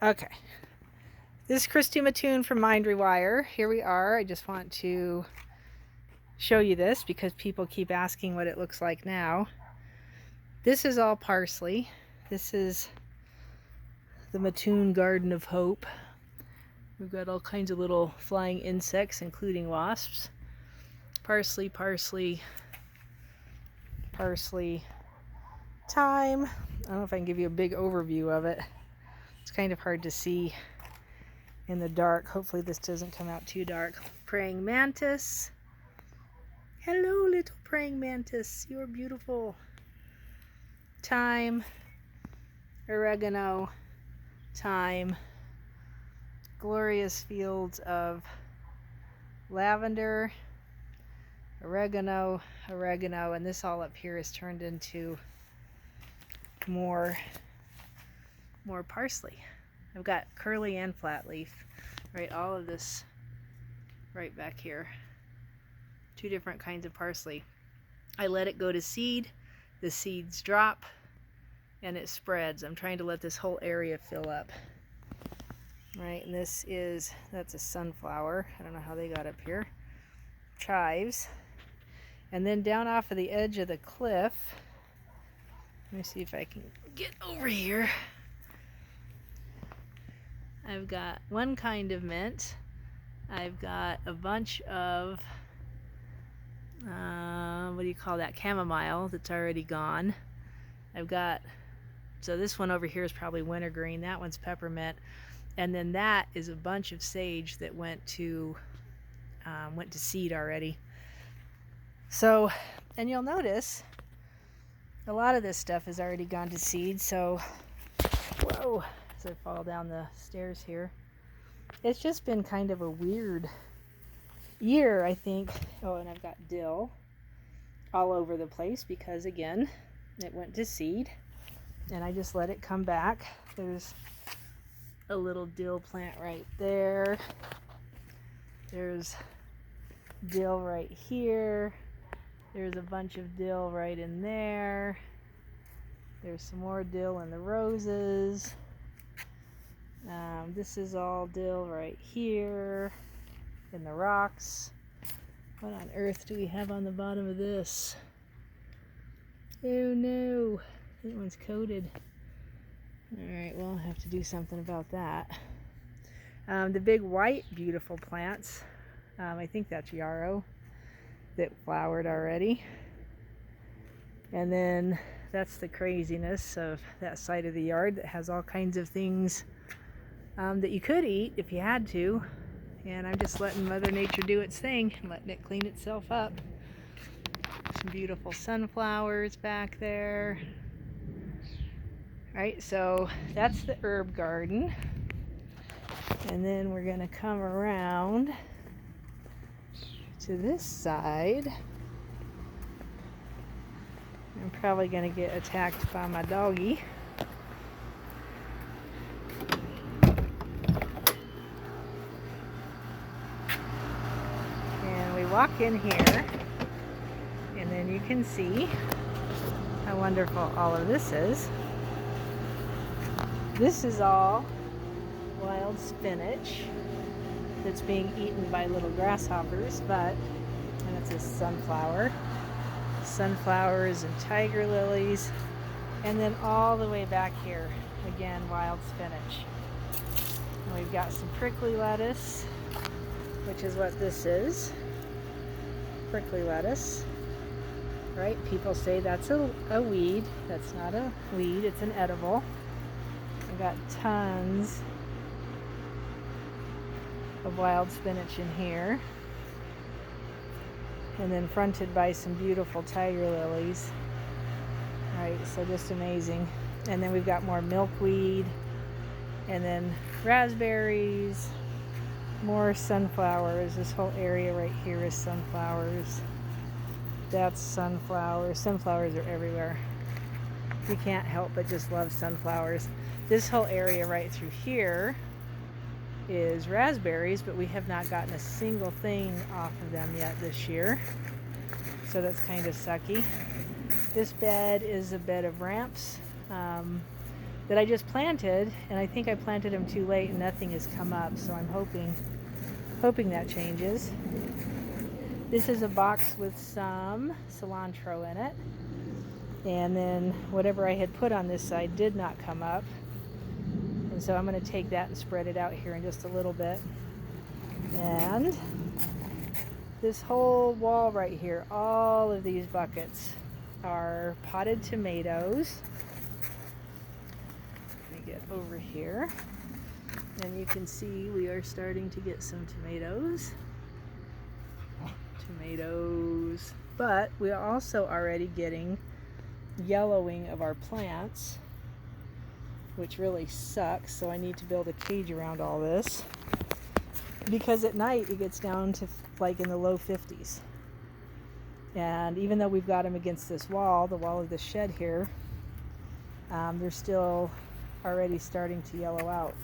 Okay, this is Christy Mattoon from Mind Rewire. Here we are. I just want to show you this because people keep asking what it looks like now. This is all parsley. This is the Mattoon Garden of Hope. We've got all kinds of little flying insects, including wasps. Parsley, parsley, parsley, thyme. I don't know if I can give you a big overview of it. It's kind of hard to see in the dark. Hopefully this doesn't come out too dark. Praying mantis. Hello, little praying mantis. You're beautiful. Thyme, oregano, thyme, glorious fields of lavender, oregano, and this all up here is turned into more parsley. I've got curly and flat leaf, right? All of this right back here. Two different kinds of parsley. I let it go to seed. The seeds drop and it spreads. I'm trying to let this whole area fill up. Right, and that's a sunflower. I don't know how they got up here. Chives. And then down off of the edge of the cliff, let me see if I can get over here. I've got one kind of mint. I've got a bunch of, what do you call that? Chamomile that's already gone. So this one over here is probably wintergreen. That one's peppermint. And then that is a bunch of sage that went to seed already. So, and you'll notice a lot of this stuff has already gone to seed. So, whoa, as I fall down the stairs here. It's just been kind of a weird year, I think. Oh, and I've got dill all over the place because, again, it went to seed. And I just let it come back. There's a little dill plant right there. There's dill right here. There's a bunch of dill right in there. There's some more dill in the roses. This is all dill right here in the rocks. What on earth do we have on the bottom of this? Oh no, that one's coated. Alright, well, I'll have to do something about that. The big white beautiful plants, I think that's yarrow that flowered already. And then that's the craziness of that side of the yard that has all kinds of things that you could eat if you had to. And I'm just letting Mother Nature do its thing and letting it clean itself up. Some beautiful sunflowers back there. Right, so that's the herb garden. And then we're going to come around to this side. I'm probably going to get attacked by my doggie. And we walk in here, and then you can see how wonderful all of this is. This is all wild spinach that's being eaten by little grasshoppers, and it's a sunflower. Sunflowers and tiger lilies. And then all the way back here, again, wild spinach. And we've got some prickly lettuce, which is what this is. Prickly lettuce. Right? People say that's a weed. That's not a weed, it's an edible. I've got tons of wild spinach in here. And then fronted by some beautiful tiger lilies. Right, so just amazing. And then we've got more milkweed, and then raspberries, more sunflowers. This whole area right here is sunflowers. That's sunflowers. Sunflowers are everywhere. You can't help but just love sunflowers. This whole area right through here is raspberries, but we have not gotten a single thing off of them yet this year. So that's kind of sucky. This bed is a bed of ramps. that I just planted, and I think I planted them too late and nothing has come up, so I'm hoping that changes. This is a box with some cilantro in it, and then whatever I had put on this side did not come up, and so I'm going to take that and spread it out here in just a little bit. And this whole wall right here, all of these buckets are potted tomatoes. Let me get over here, and you can see we are starting to get some tomatoes. But we are also already getting yellowing of our plants, which really sucks. So I need to build a cage around all this, because at night it gets down to like in the low 50s, and even though we've got them against this wall, the wall of the shed here, they're still already starting to yellow out.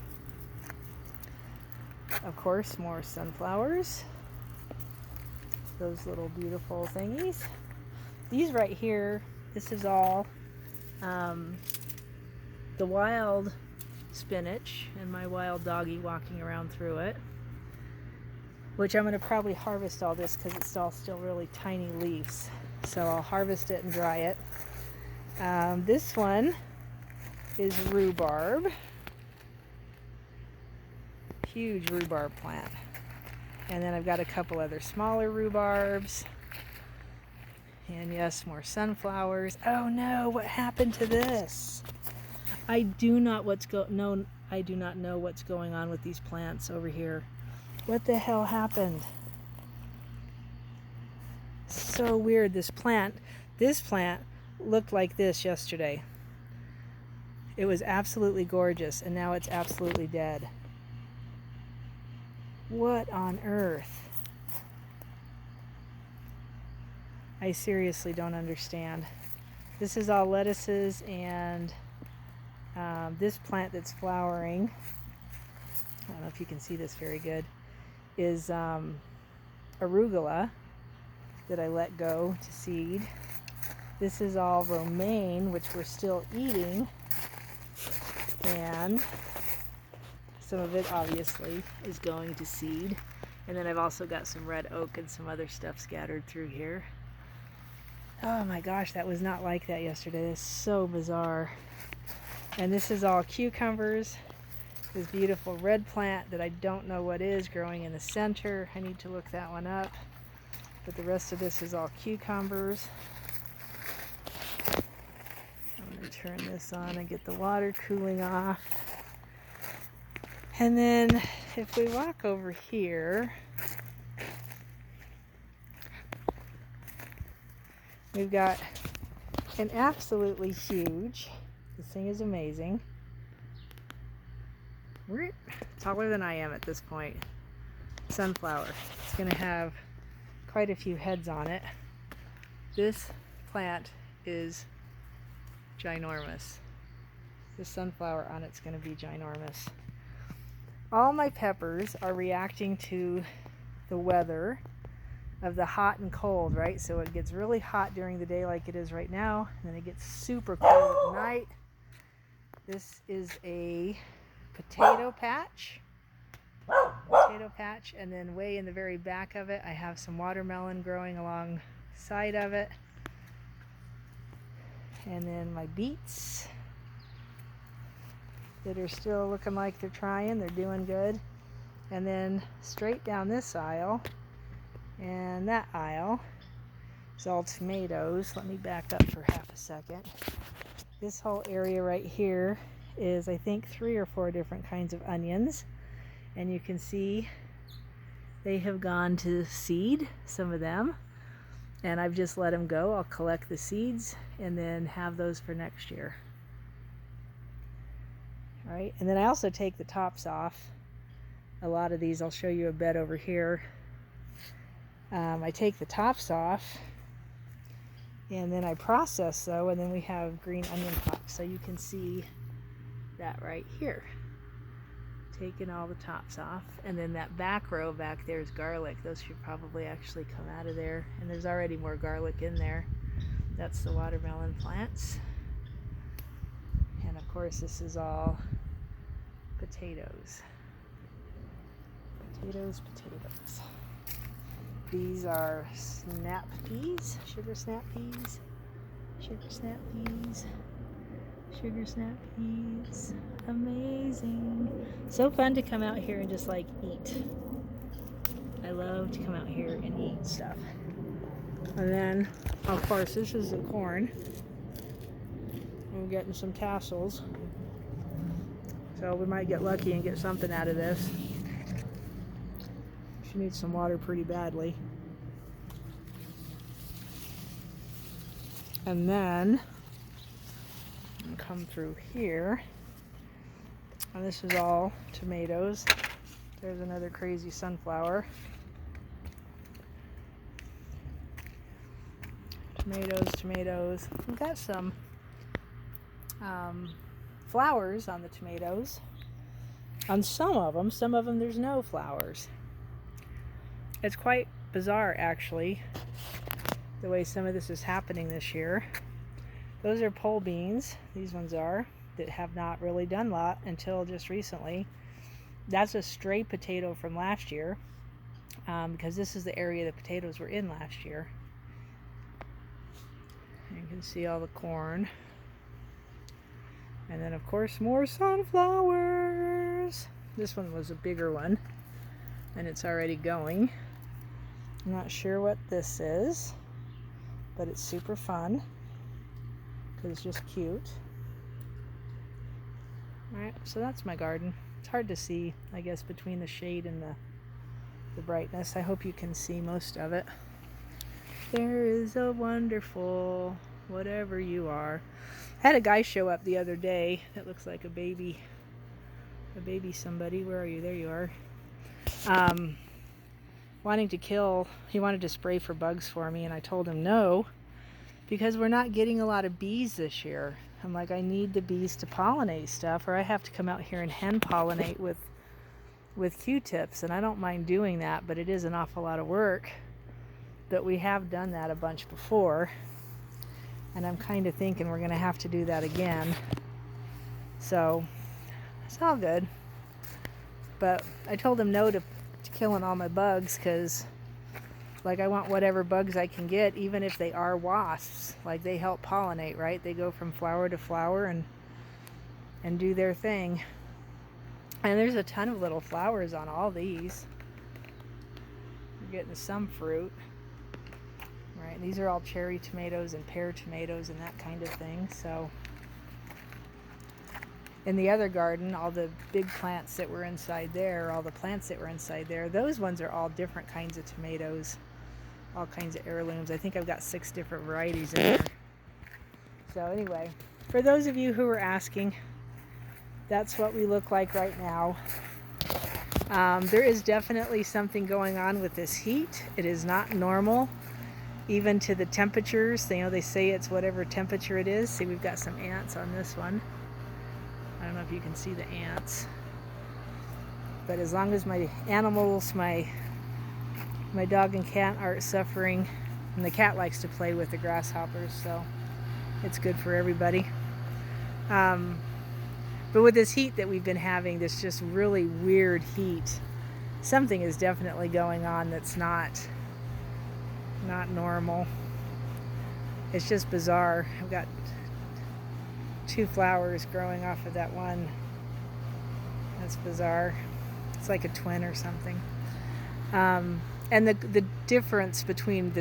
Of course, more sunflowers, those little beautiful thingies. These right here, this is all the wild spinach and my wild doggy walking around through it, which I'm going to probably harvest all this because it's all still really tiny leaves. So I'll harvest it and dry it. This one is rhubarb. Huge rhubarb plant. And then I've got a couple other smaller rhubarbs. And yes, more sunflowers. Oh no, what happened to this? I do not know what's going on with these plants over here. What the hell happened? So weird. This plant looked like this yesterday. It was absolutely gorgeous, and now it's absolutely dead. What on earth? I seriously don't understand. This is all lettuces, and this plant that's flowering, I don't know if you can see this very good, is arugula that I let go to seed. This is all romaine, which we're still eating, and some of it obviously is going to seed. And then I've also got some red oak and some other stuff scattered through here. Oh my gosh, that was not like that yesterday. That's so bizarre. And this is all cucumbers. This beautiful red plant that I don't know what is growing in the center. I need to look that one up. But the rest of this is all cucumbers. I'm going to turn this on and get the water cooling off. And then if we walk over here, we've got an absolutely huge, this thing is amazing, taller than I am at this point, sunflower. It's going to have quite a few heads on it. This plant is ginormous. This sunflower on it's going to be ginormous. All my peppers are reacting to the weather of the hot and cold, right? So it gets really hot during the day like it is right now, and then it gets super cold at night. This is a potato patch, and then way in the very back of it I have some watermelon growing alongside of it, and then my beets that are still looking like they're trying, they're doing good. And then straight down this aisle and that aisle is all tomatoes. Let me back up for half a second. This whole area right here is, I think, 3 or 4 different kinds of onions, and you can see they have gone to seed, some of them, and I've just let them go. I'll collect the seeds and then have those for next year. All right, and then I also take the tops off. A lot of these, I'll show you a bed over here. I take the tops off, and then I process though, and then we have green onion tops. So you can see that right here. Taking all the tops off, and then that back row back there is garlic. Those should probably actually come out of there, and there's already more garlic in there. That's the watermelon plants. And of course, this is all potatoes. Potatoes. These are snap peas, sugar snap peas. Amazing. So fun to come out here and just like eat. I love to come out here and eat stuff. And then, of course, this is the corn. We're getting some tassels. So we might get lucky and get something out of this. She needs some water pretty badly. And then come through here. And this is all tomatoes. There's another crazy sunflower. Tomatoes. We've got some flowers on the tomatoes. On some of them there's no flowers. It's quite bizarre, actually, the way some of this is happening this year. Those are pole beans, these ones are, that have not really done a lot until just recently. That's a stray potato from last year, because this is the area the potatoes were in last year. You can see all the corn. And then, of course, more sunflowers. This one was a bigger one, and it's already going. I'm not sure what this is, but it's super fun because it's just cute. Alright, so that's my garden. It's hard to see, I guess, between the shade and the brightness. I hope you can see most of it. There is a wonderful whatever you are. I had a guy show up the other day that looks like a baby somebody. Where are you? There you are. He wanted to spray for bugs for me, and I told him no, because we're not getting a lot of bees this year. I'm like, I need the bees to pollinate stuff, or I have to come out here and hen pollinate with Q-tips, and I don't mind doing that, but it is an awful lot of work. But we have done that a bunch before, and I'm kind of thinking we're going to have to do that again. So it's all good. But I told him no to killing all my bugs, because like I want whatever bugs I can get, even if they are wasps. Like, they help pollinate, right? They go from flower to flower and do their thing. And there's a ton of little flowers on all these. We're getting some fruit. Right, these are all cherry tomatoes and pear tomatoes and that kind of thing. So in the other garden, all the big plants that were inside there, those ones are all different kinds of tomatoes, all kinds of heirlooms. I think I've got 6 different varieties in there. So anyway, for those of you who are asking, that's what we look like right now. There is definitely something going on with this heat. It is not normal, even to the temperatures. You know, they say it's whatever temperature it is. See, we've got some ants on this one. I don't know if you can see the ants. But as long as my animals, my dog and cat aren't suffering, and the cat likes to play with the grasshoppers, so it's good for everybody. But with this heat that we've been having, this just really weird heat, something is definitely going on that's not normal. It's just bizarre. I've got 2 flowers growing off of that one. That's bizarre. It's like a twin or something. And the difference between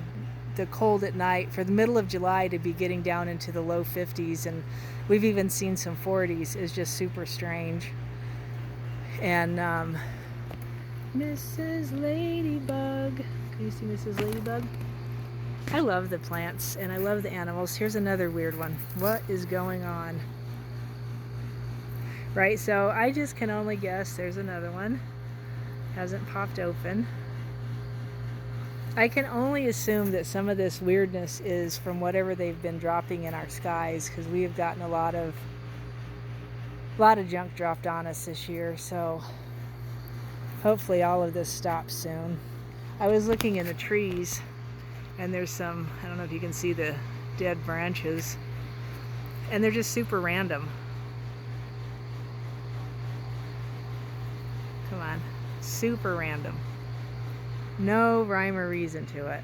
the cold at night, for the middle of July to be getting down into the low 50s, and we've even seen some 40s, is just super strange. And Mrs. Ladybug. Can you see Mrs. Ladybug? I love the plants and I love the animals. Here's another weird one. What is going on? Right, so I just can only guess. There's another one. Hasn't popped open. I can only assume that some of this weirdness is from whatever they've been dropping in our skies, because we have gotten a lot of junk dropped on us this year. So hopefully all of this stops soon. I was looking in the trees, and there's some, I don't know if you can see the dead branches, and they're just super random. on. Super random. No rhyme or reason to it.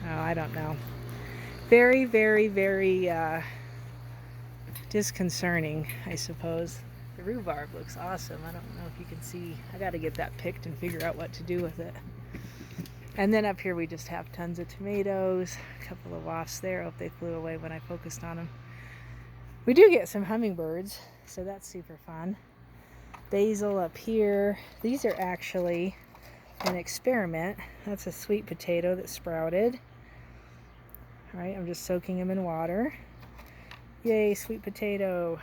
Oh, I don't know. Very, very, very disconcerting, I suppose. The rhubarb looks awesome. I don't know if you can see. I got to get that picked and figure out what to do with it. And then up here we just have tons of tomatoes. A couple of wasps there. I hope they flew away when I focused on them. We do get some hummingbirds, so that's super fun. Basil up here. These are actually an experiment. That's a sweet potato that sprouted. All right, I'm just soaking them in water. Yay, sweet potato.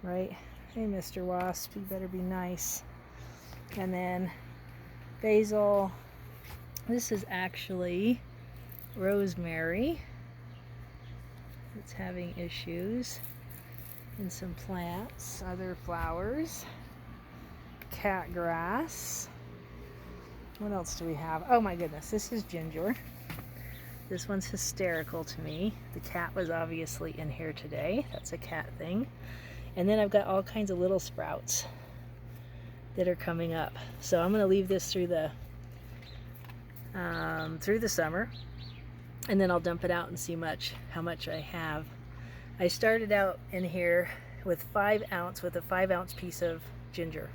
Right? Hey, Mr. Wasp, you better be nice. And then basil. This is actually rosemary. It's having issues. And some plants, other flowers. Cat grass. What else do we have? Oh my goodness, this is ginger. This one's hysterical to me. The cat was obviously in here today. That's a cat thing. And then I've got all kinds of little sprouts that are coming up. So I'm going to leave this through the summer, and then I'll dump it out and see how much I have. I started out in here with a 5 ounce piece of ginger.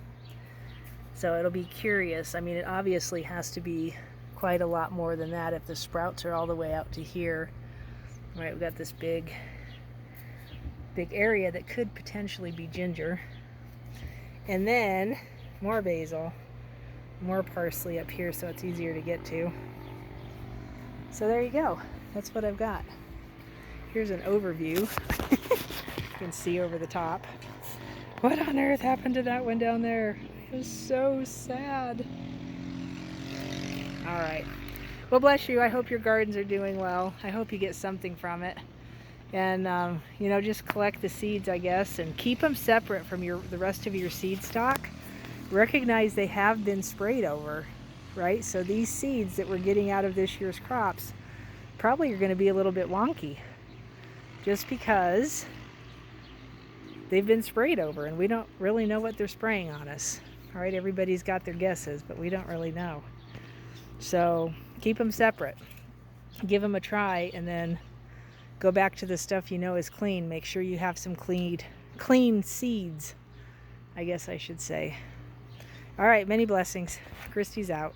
So it'll be curious. I mean, it obviously has to be quite a lot more than that if the sprouts are all the way out to here. All right, we've got this big area that could potentially be ginger. And then more basil, more parsley up here so it's easier to get to. So there you go. That's what I've got. Here's an overview. You can see over the top. What on earth happened to that one down there? It was so sad. All right. Well, bless you. I hope your gardens are doing well. I hope you get something from it. And, you know, just collect the seeds, I guess, and keep them separate from the rest of your seed stock. Recognize they have been sprayed over, right? So these seeds that we're getting out of this year's crops probably are going to be a little bit wonky just because they've been sprayed over and we don't really know what they're spraying on us. All right, everybody's got their guesses, but we don't really know. So keep them separate. Give them a try and then go back to the stuff you know is clean. Make sure you have some clean seeds, I guess I should say. All right, many blessings. Christy's out.